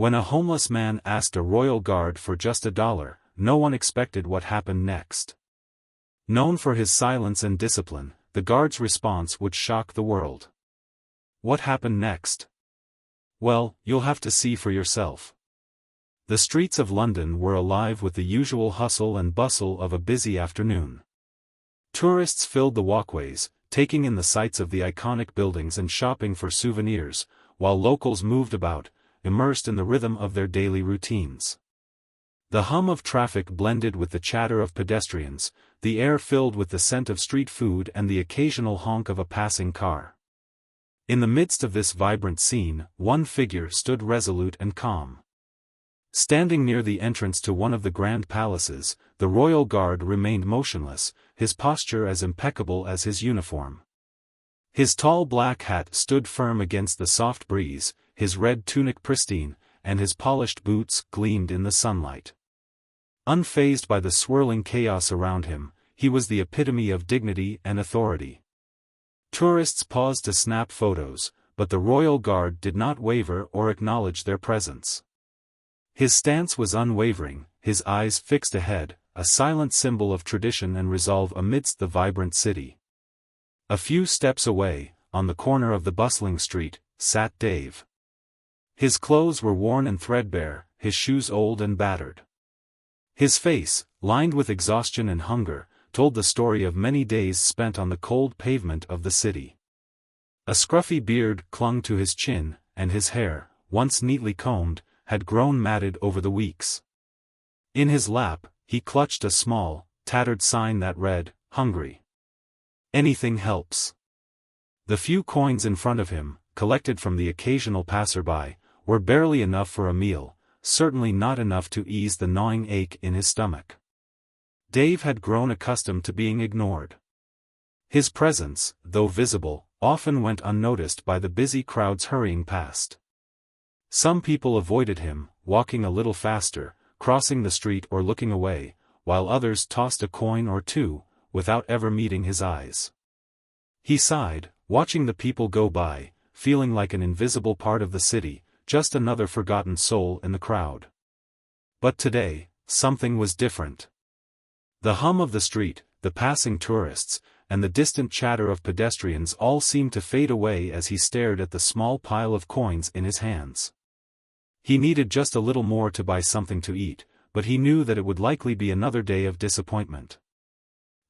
When a homeless man asked a royal guard for just $1, no one expected what happened next. Known for his silence and discipline, the guard's response would shock the world. What happened next? Well, you'll have to see for yourself. The streets of London were alive with the usual hustle and bustle of a busy afternoon. Tourists filled the walkways, taking in the sights of the iconic buildings and shopping for souvenirs, while locals moved about, immersed in the rhythm of their daily routines. The hum of traffic blended with the chatter of pedestrians, the air filled with the scent of street food and the occasional honk of a passing car. In the midst of this vibrant scene, one figure stood resolute and calm. Standing near the entrance to one of the grand palaces, the royal guard remained motionless, his posture as impeccable as his uniform. His tall black hat stood firm against the soft breeze, his red tunic pristine, and his polished boots gleamed in the sunlight. Unfazed by the swirling chaos around him, he was the epitome of dignity and authority. Tourists paused to snap photos, but the royal guard did not waver or acknowledge their presence. His stance was unwavering, his eyes fixed ahead, a silent symbol of tradition and resolve amidst the vibrant city. A few steps away, on the corner of the bustling street, sat Dave. His clothes were worn and threadbare, his shoes old and battered. His face, lined with exhaustion and hunger, told the story of many days spent on the cold pavement of the city. A scruffy beard clung to his chin, and his hair, once neatly combed, had grown matted over the weeks. In his lap, he clutched a small, tattered sign that read, "Hungry. Anything helps." The few coins in front of him, collected from the occasional passerby, were barely enough for a meal, certainly not enough to ease the gnawing ache in his stomach. Dave had grown accustomed to being ignored. His presence, though visible, often went unnoticed by the busy crowds hurrying past. Some people avoided him, walking a little faster, crossing the street or looking away, while others tossed a coin or two, without ever meeting his eyes. He sighed, watching the people go by, feeling like an invisible part of the city, just another forgotten soul in the crowd. But today, something was different. The hum of the street, the passing tourists, and the distant chatter of pedestrians all seemed to fade away as he stared at the small pile of coins in his hands. He needed just a little more to buy something to eat, but he knew that it would likely be another day of disappointment.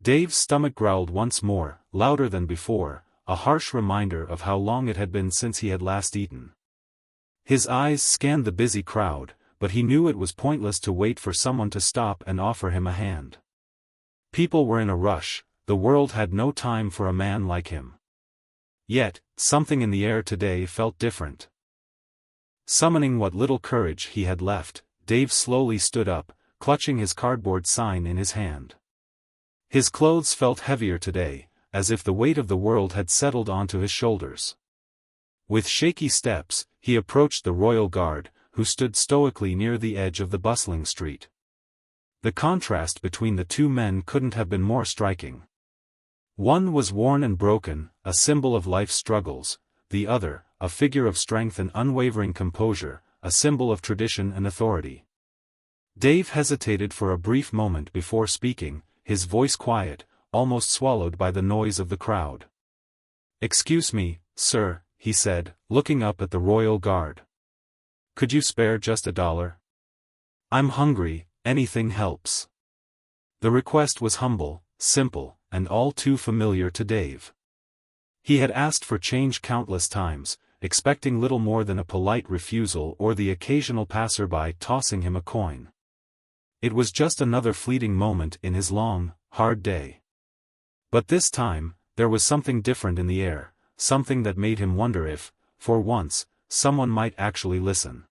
Dave's stomach growled once more, louder than before, a harsh reminder of how long it had been since he had last eaten. His eyes scanned the busy crowd, but he knew it was pointless to wait for someone to stop and offer him a hand. People were in a rush, the world had no time for a man like him. Yet, something in the air today felt different. Summoning what little courage he had left, Dave slowly stood up, clutching his cardboard sign in his hand. His clothes felt heavier today, as if the weight of the world had settled onto his shoulders. With shaky steps, he approached the royal guard, who stood stoically near the edge of the bustling street. The contrast between the two men couldn't have been more striking. One was worn and broken, a symbol of life's struggles, the other, a figure of strength and unwavering composure, a symbol of tradition and authority. Dave hesitated for a brief moment before speaking, his voice quiet, almost swallowed by the noise of the crowd. "Excuse me, sir," he said, looking up at the royal guard. "Could you spare just $1? I'm hungry, anything helps." The request was humble, simple, and all too familiar to Dave. He had asked for change countless times, expecting little more than a polite refusal or the occasional passerby tossing him a coin. It was just another fleeting moment in his long, hard day. But this time, there was something different in the air, something that made him wonder if, for once, someone might actually listen.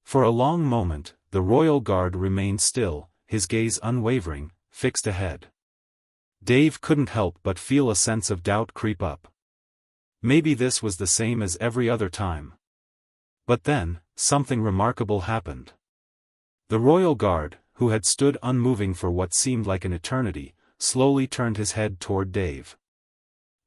For a long moment, the royal guard remained still, his gaze unwavering, fixed ahead. Dave couldn't help but feel a sense of doubt creep up. Maybe this was the same as every other time. But then, something remarkable happened. The royal guard, who had stood unmoving for what seemed like an eternity, slowly turned his head toward Dave.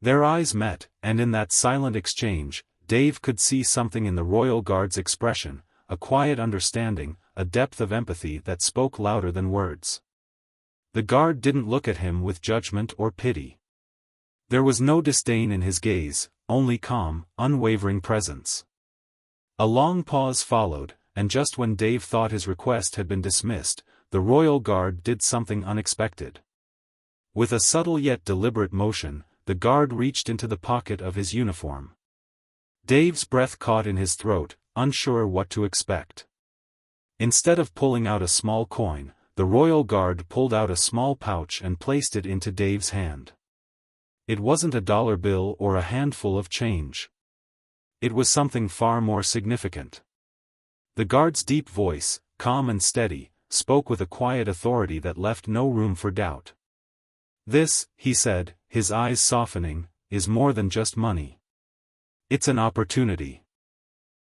Their eyes met, and in that silent exchange, Dave could see something in the royal guard's expression, a quiet understanding, a depth of empathy that spoke louder than words. The guard didn't look at him with judgment or pity. There was no disdain in his gaze, only calm, unwavering presence. A long pause followed, and just when Dave thought his request had been dismissed, the royal guard did something unexpected. With a subtle yet deliberate motion, the guard reached into the pocket of his uniform. Dave's breath caught in his throat, unsure what to expect. Instead of pulling out a small coin, the royal guard pulled out a small pouch and placed it into Dave's hand. It wasn't a dollar bill or a handful of change. It was something far more significant. The guard's deep voice, calm and steady, spoke with a quiet authority that left no room for doubt. "This," he said, his eyes softening, "is more than just money. It's an opportunity."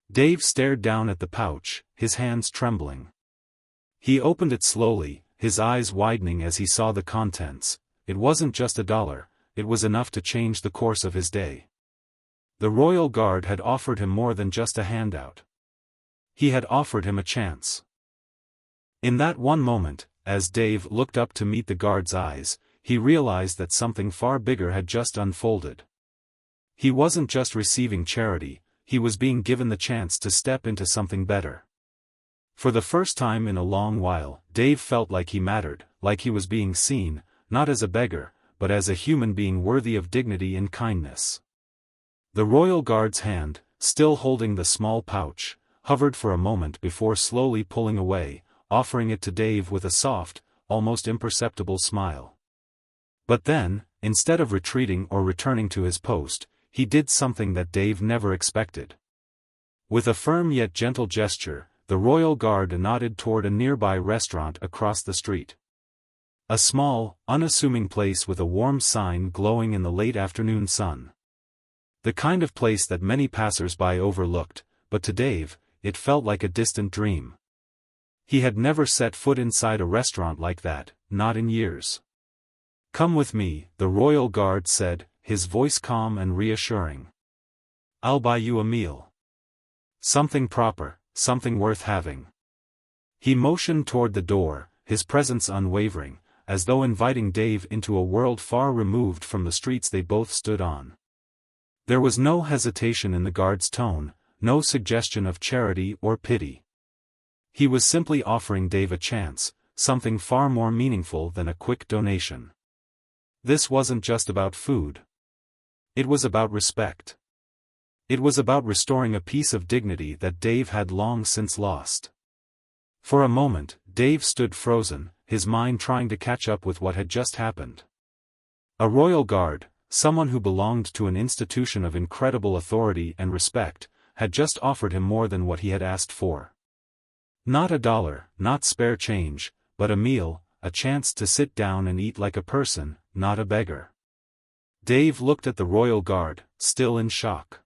Dave stared down at the pouch, his hands trembling. He opened it slowly, his eyes widening as he saw the contents. It wasn't just $1, it was enough to change the course of his day. The royal guard had offered him more than just a handout. He had offered him a chance. In that one moment, as Dave looked up to meet the guard's eyes, he realized that something far bigger had just unfolded. He wasn't just receiving charity, he was being given the chance to step into something better. For the first time in a long while, Dave felt like he mattered, like he was being seen, not as a beggar, but as a human being worthy of dignity and kindness. The royal guard's hand, still holding the small pouch, hovered for a moment before slowly pulling away, offering it to Dave with a soft, almost imperceptible smile. But then, instead of retreating or returning to his post, he did something that Dave never expected. With a firm yet gentle gesture, the royal guard nodded toward a nearby restaurant across the street. A small, unassuming place with a warm sign glowing in the late afternoon sun. The kind of place that many passers-by overlooked, but to Dave, it felt like a distant dream. He had never set foot inside a restaurant like that, not in years. "Come with me," the royal guard said, his voice calm and reassuring. "I'll buy you a meal. Something proper, something worth having." He motioned toward the door, his presence unwavering, as though inviting Dave into a world far removed from the streets they both stood on. There was no hesitation in the guard's tone, no suggestion of charity or pity. He was simply offering Dave a chance, something far more meaningful than a quick donation. This wasn't just about food. It was about respect. It was about restoring a piece of dignity that Dave had long since lost. For a moment, Dave stood frozen, his mind trying to catch up with what had just happened. A royal guard, someone who belonged to an institution of incredible authority and respect, had just offered him more than what he had asked for. Not $1, not spare change, but a meal, a chance to sit down and eat like a person, not a beggar. Dave looked at the royal guard, still in shock.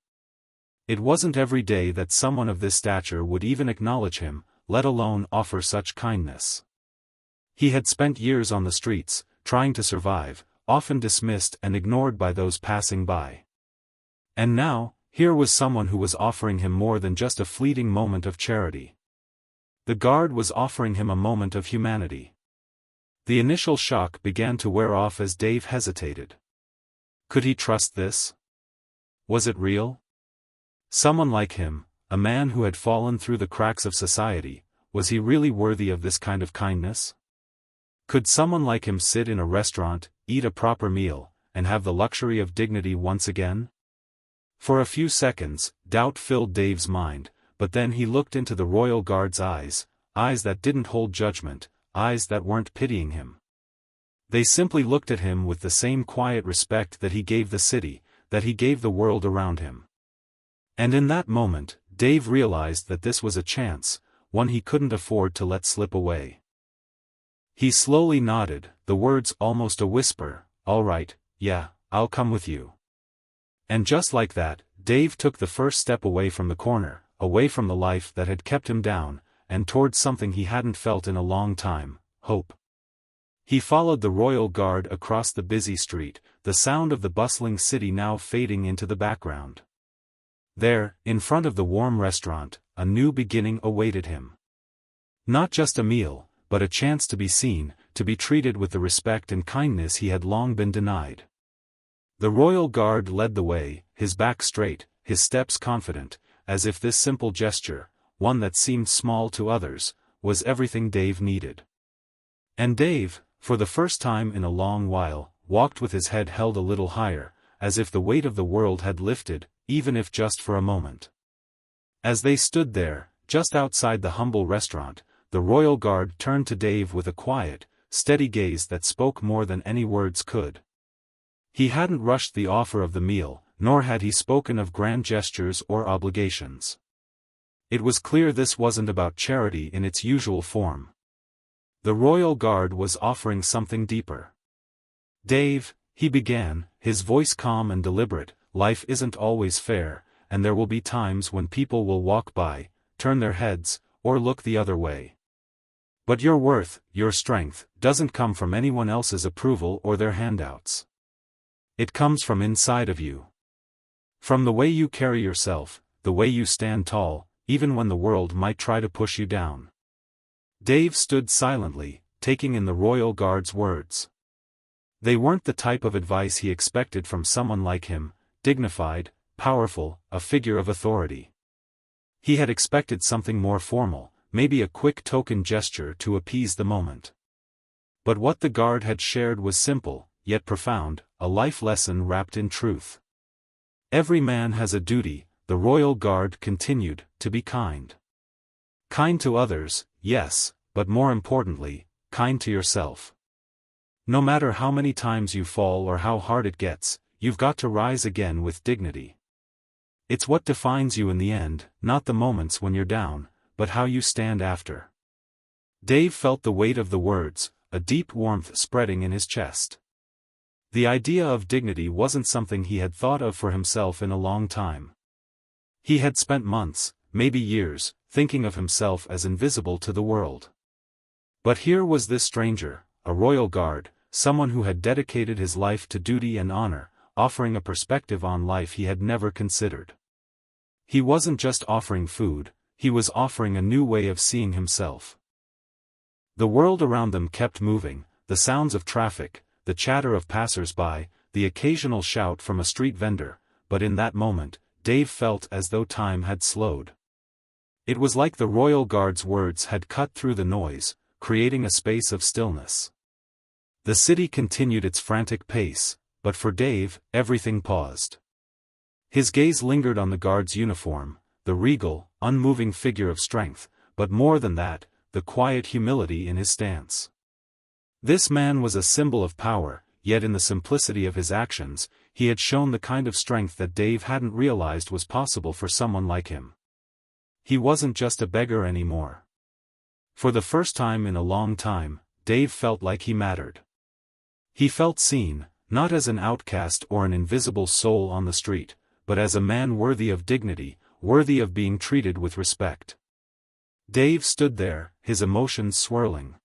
It wasn't every day that someone of this stature would even acknowledge him, let alone offer such kindness. He had spent years on the streets, trying to survive, often dismissed and ignored by those passing by. And now, here was someone who was offering him more than just a fleeting moment of charity. The guard was offering him a moment of humanity. The initial shock began to wear off as Dave hesitated. Could he trust this? Was it real? Someone like him, a man who had fallen through the cracks of society, was he really worthy of this kind of kindness? Could someone like him sit in a restaurant, eat a proper meal, and have the luxury of dignity once again? For a few seconds, doubt filled Dave's mind, but then he looked into the royal guard's eyes, eyes that didn't hold judgment, eyes that weren't pitying him. They simply looked at him with the same quiet respect that he gave the city, that he gave the world around him. And in that moment, Dave realized that this was a chance, one he couldn't afford to let slip away. He slowly nodded, the words almost a whisper, "All right, yeah, I'll come with you." And just like that, Dave took the first step away from the corner, away from the life that had kept him down, and towards something he hadn't felt in a long time, hope. He followed the royal guard across the busy street, the sound of the bustling city now fading into the background. There, in front of the warm restaurant, a new beginning awaited him. Not just a meal, but a chance to be seen, to be treated with the respect and kindness he had long been denied. The royal guard led the way, his back straight, his steps confident, as if this simple gesture, one that seemed small to others, was everything Dave needed. And Dave, for the first time in a long while, walked with his head held a little higher, as if the weight of the world had lifted, even if just for a moment. As they stood there, just outside the humble restaurant, the royal guard turned to Dave with a quiet, steady gaze that spoke more than any words could. He hadn't rushed the offer of the meal, nor had he spoken of grand gestures or obligations. It was clear this wasn't about charity in its usual form. The royal guard was offering something deeper. "Dave," he began, his voice calm and deliberate, "life isn't always fair, and there will be times when people will walk by, turn their heads, or look the other way. But your worth, your strength, doesn't come from anyone else's approval or their handouts. It comes from inside of you. From the way you carry yourself, the way you stand tall, even when the world might try to push you down." Dave stood silently, taking in the royal guard's words. They weren't the type of advice he expected from someone like him, dignified, powerful, a figure of authority. He had expected something more formal, maybe a quick token gesture to appease the moment. But what the guard had shared was simple, yet profound, a life lesson wrapped in truth. "Every man has a duty," the royal guard continued, "to be kind. Kind to others, yes, but more importantly, kind to yourself. No matter how many times you fall or how hard it gets, you've got to rise again with dignity. It's what defines you in the end, not the moments when you're down, but how you stand after." Dave felt the weight of the words, a deep warmth spreading in his chest. The idea of dignity wasn't something he had thought of for himself in a long time. He had spent months, maybe years, thinking of himself as invisible to the world. But here was this stranger, a royal guard, someone who had dedicated his life to duty and honor, offering a perspective on life he had never considered. He wasn't just offering food, he was offering a new way of seeing himself. The world around them kept moving, the sounds of traffic, the chatter of passers-by, the occasional shout from a street vendor, but in that moment, Dave felt as though time had slowed. It was like the royal guard's words had cut through the noise, creating a space of stillness. The city continued its frantic pace, but for Dave, everything paused. His gaze lingered on the guard's uniform, the regal, unmoving figure of strength, but more than that, the quiet humility in his stance. This man was a symbol of power, yet in the simplicity of his actions, he had shown the kind of strength that Dave hadn't realized was possible for someone like him. He wasn't just a beggar anymore. For the first time in a long time, Dave felt like he mattered. He felt seen, not as an outcast or an invisible soul on the street, but as a man worthy of dignity, worthy of being treated with respect. Dave stood there, his emotions swirling.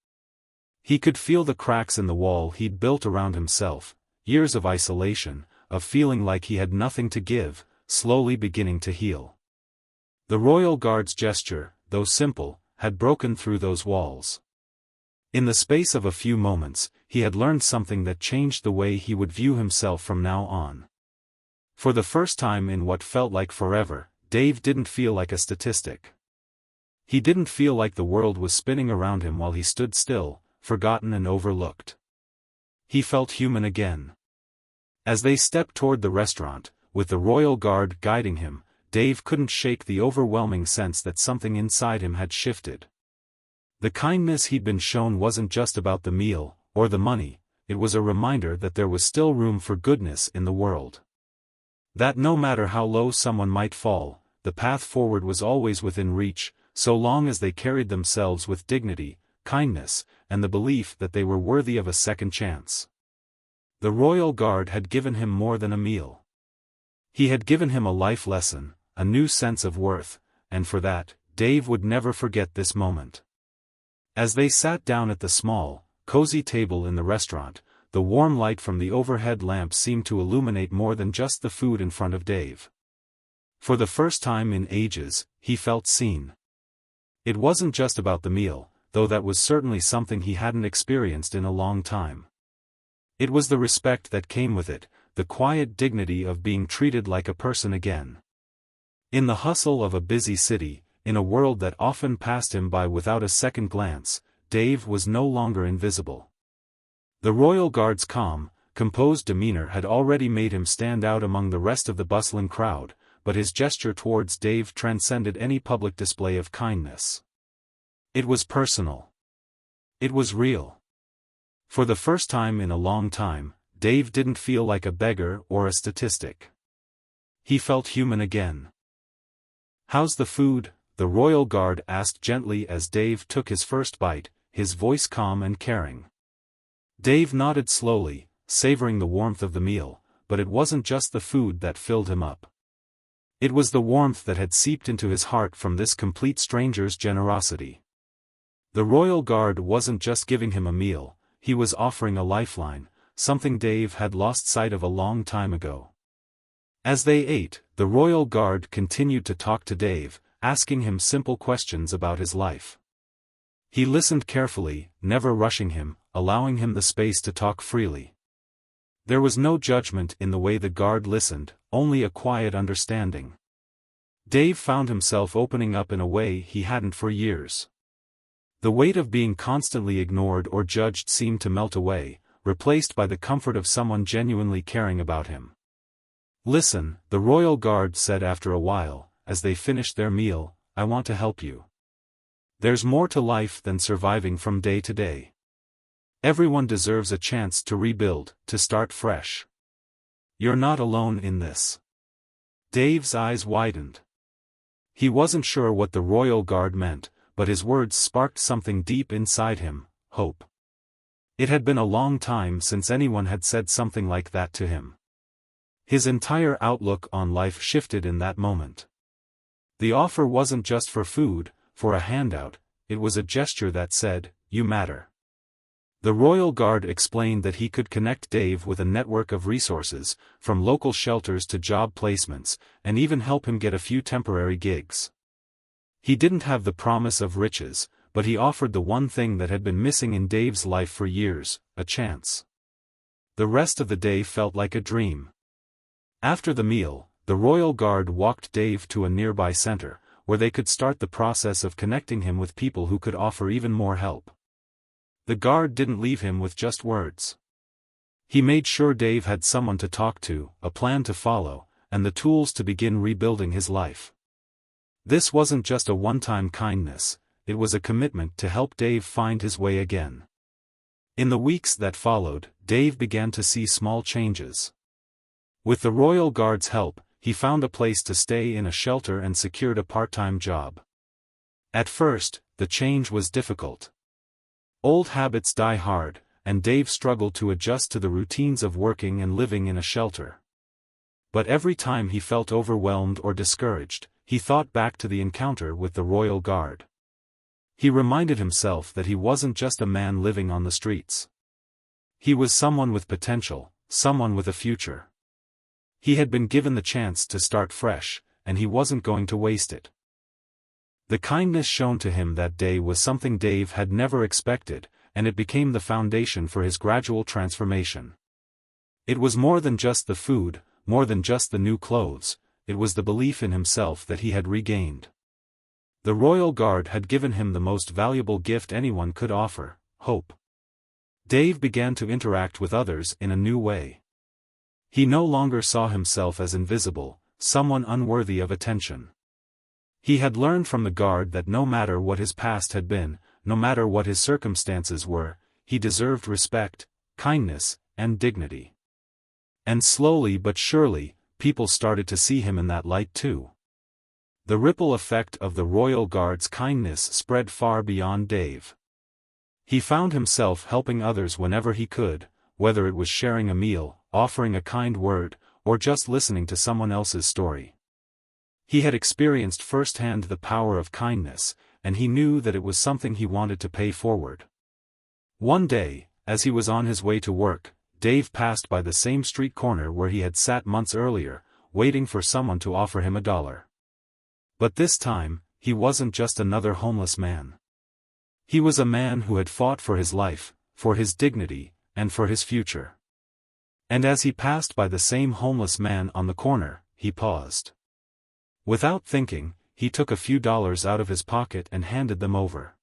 He could feel the cracks in the wall he'd built around himself, years of isolation, of feeling like he had nothing to give, slowly beginning to heal. The royal guard's gesture, though simple, had broken through those walls. In the space of a few moments, he had learned something that changed the way he would view himself from now on. For the first time in what felt like forever, Dave didn't feel like a statistic. He didn't feel like the world was spinning around him while he stood still, forgotten and overlooked. He felt human again. As they stepped toward the restaurant, with the royal guard guiding him, Dave couldn't shake the overwhelming sense that something inside him had shifted. The kindness he'd been shown wasn't just about the meal, or the money, it was a reminder that there was still room for goodness in the world. That no matter how low someone might fall, the path forward was always within reach, so long as they carried themselves with dignity, kindness, and the belief that they were worthy of a second chance. The royal guard had given him more than a meal. He had given him a life lesson, a new sense of worth, and for that, Dave would never forget this moment. As they sat down at the small, cozy table in the restaurant, the warm light from the overhead lamp seemed to illuminate more than just the food in front of Dave. For the first time in ages, he felt seen. It wasn't just about the meal, though that was certainly something he hadn't experienced in a long time. It was the respect that came with it, the quiet dignity of being treated like a person again. In the hustle of a busy city, in a world that often passed him by without a second glance, Dave was no longer invisible. The royal guard's calm, composed demeanor had already made him stand out among the rest of the bustling crowd, but his gesture towards Dave transcended any public display of kindness. It was personal. It was real. For the first time in a long time, Dave didn't feel like a beggar or a statistic. He felt human again. "How's the food?" the royal guard asked gently as Dave took his first bite, his voice calm and caring. Dave nodded slowly, savoring the warmth of the meal, but it wasn't just the food that filled him up. It was the warmth that had seeped into his heart from this complete stranger's generosity. The royal guard wasn't just giving him a meal, he was offering a lifeline, something Dave had lost sight of a long time ago. As they ate, the royal guard continued to talk to Dave, asking him simple questions about his life. He listened carefully, never rushing him, allowing him the space to talk freely. There was no judgment in the way the guard listened, only a quiet understanding. Dave found himself opening up in a way he hadn't for years. The weight of being constantly ignored or judged seemed to melt away, replaced by the comfort of someone genuinely caring about him. "Listen," the royal guard said after a while, as they finished their meal, "I want to help you. There's more to life than surviving from day to day. Everyone deserves a chance to rebuild, to start fresh. You're not alone in this." Dave's eyes widened. He wasn't sure what the royal guard meant, but his words sparked something deep inside him, hope. It had been a long time since anyone had said something like that to him. His entire outlook on life shifted in that moment. The offer wasn't just for food, for a handout, it was a gesture that said, "You matter." The royal guard explained that he could connect Dave with a network of resources, from local shelters to job placements, and even help him get a few temporary gigs. He didn't have the promise of riches, but he offered the one thing that had been missing in Dave's life for years, a chance. The rest of the day felt like a dream. After the meal, the royal guard walked Dave to a nearby center, where they could start the process of connecting him with people who could offer even more help. The guard didn't leave him with just words. He made sure Dave had someone to talk to, a plan to follow, and the tools to begin rebuilding his life. This wasn't just a one-time kindness, it was a commitment to help Dave find his way again. In the weeks that followed, Dave began to see small changes. With the royal guard's help, he found a place to stay in a shelter and secured a part-time job. At first, the change was difficult. Old habits die hard, and Dave struggled to adjust to the routines of working and living in a shelter. But every time he felt overwhelmed or discouraged, he thought back to the encounter with the royal guard. He reminded himself that he wasn't just a man living on the streets. He was someone with potential, someone with a future. He had been given the chance to start fresh, and he wasn't going to waste it. The kindness shown to him that day was something Dave had never expected, and it became the foundation for his gradual transformation. It was more than just the food, more than just the new clothes, it was the belief in himself that he had regained. The royal guard had given him the most valuable gift anyone could offer, hope. Dave began to interact with others in a new way. He no longer saw himself as invisible, someone unworthy of attention. He had learned from the guard that no matter what his past had been, no matter what his circumstances were, he deserved respect, kindness, and dignity. And slowly but surely, people started to see him in that light too. The ripple effect of the royal guard's kindness spread far beyond Dave. He found himself helping others whenever he could, whether it was sharing a meal, offering a kind word, or just listening to someone else's story. He had experienced firsthand the power of kindness, and he knew that it was something he wanted to pay forward. One day, as he was on his way to work, Dave passed by the same street corner where he had sat months earlier, waiting for someone to offer him $1. But this time, he wasn't just another homeless man. He was a man who had fought for his life, for his dignity, and for his future. And as he passed by the same homeless man on the corner, he paused. Without thinking, he took a few dollars out of his pocket and handed them over.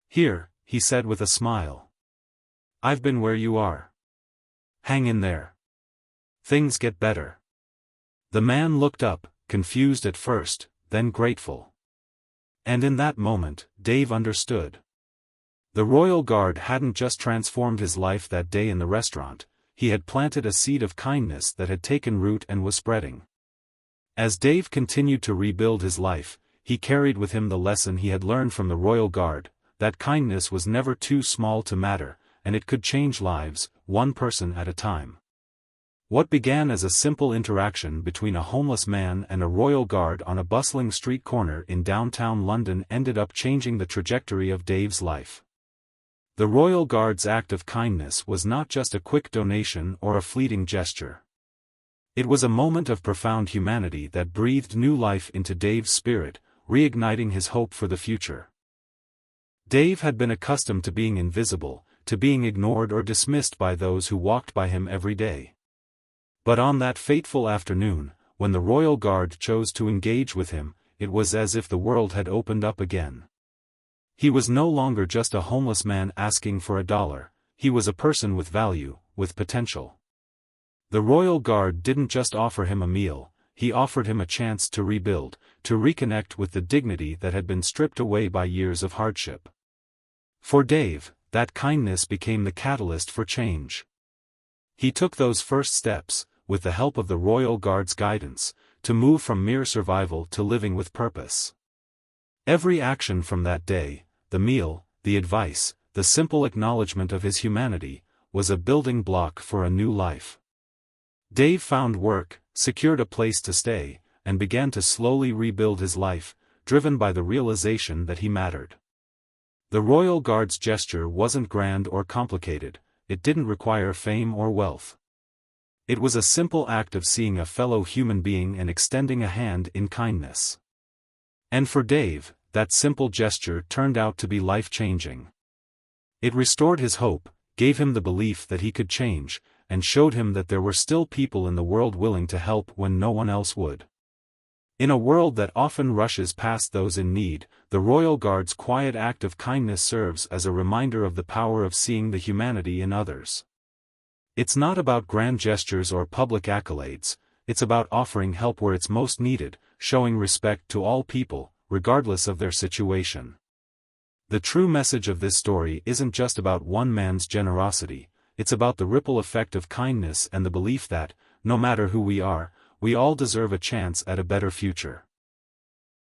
"Here," he said with a smile. "I've been where you are. Hang in there. Things get better." The man looked up, confused at first, then grateful. And in that moment, Dave understood. The Royal Guard hadn't just transformed his life that day in the restaurant, he had planted a seed of kindness that had taken root and was spreading. As Dave continued to rebuild his life, he carried with him the lesson he had learned from the Royal Guard, that kindness was never too small to matter, and it could change lives, one person at a time. What began as a simple interaction between a homeless man and a Royal Guard on a bustling street corner in downtown London ended up changing the trajectory of Dave's life. The Royal Guard's act of kindness was not just a quick donation or a fleeting gesture. It was a moment of profound humanity that breathed new life into Dave's spirit, reigniting his hope for the future. Dave had been accustomed to being invisible, to being ignored or dismissed by those who walked by him every day. But on that fateful afternoon, when the Royal Guard chose to engage with him, it was as if the world had opened up again. He was no longer just a homeless man asking for $1, he was a person with value, with potential. The Royal Guard didn't just offer him a meal, he offered him a chance to rebuild, to reconnect with the dignity that had been stripped away by years of hardship. For Dave, that kindness became the catalyst for change. He took those first steps, with the help of the Royal Guard's guidance, to move from mere survival to living with purpose. Every action from that day, the meal, the advice, the simple acknowledgement of his humanity, was a building block for a new life. Dave found work, secured a place to stay, and began to slowly rebuild his life, driven by the realization that he mattered. The Royal Guard's gesture wasn't grand or complicated, it didn't require fame or wealth. It was a simple act of seeing a fellow human being and extending a hand in kindness. And for Dave, that simple gesture turned out to be life-changing. It restored his hope, gave him the belief that he could change, and showed him that there were still people in the world willing to help when no one else would. In a world that often rushes past those in need, the Royal Guard's quiet act of kindness serves as a reminder of the power of seeing the humanity in others. It's not about grand gestures or public accolades, it's about offering help where it's most needed, showing respect to all people, regardless of their situation. The true message of this story isn't just about one man's generosity, it's about the ripple effect of kindness and the belief that, no matter who we are, we all deserve a chance at a better future.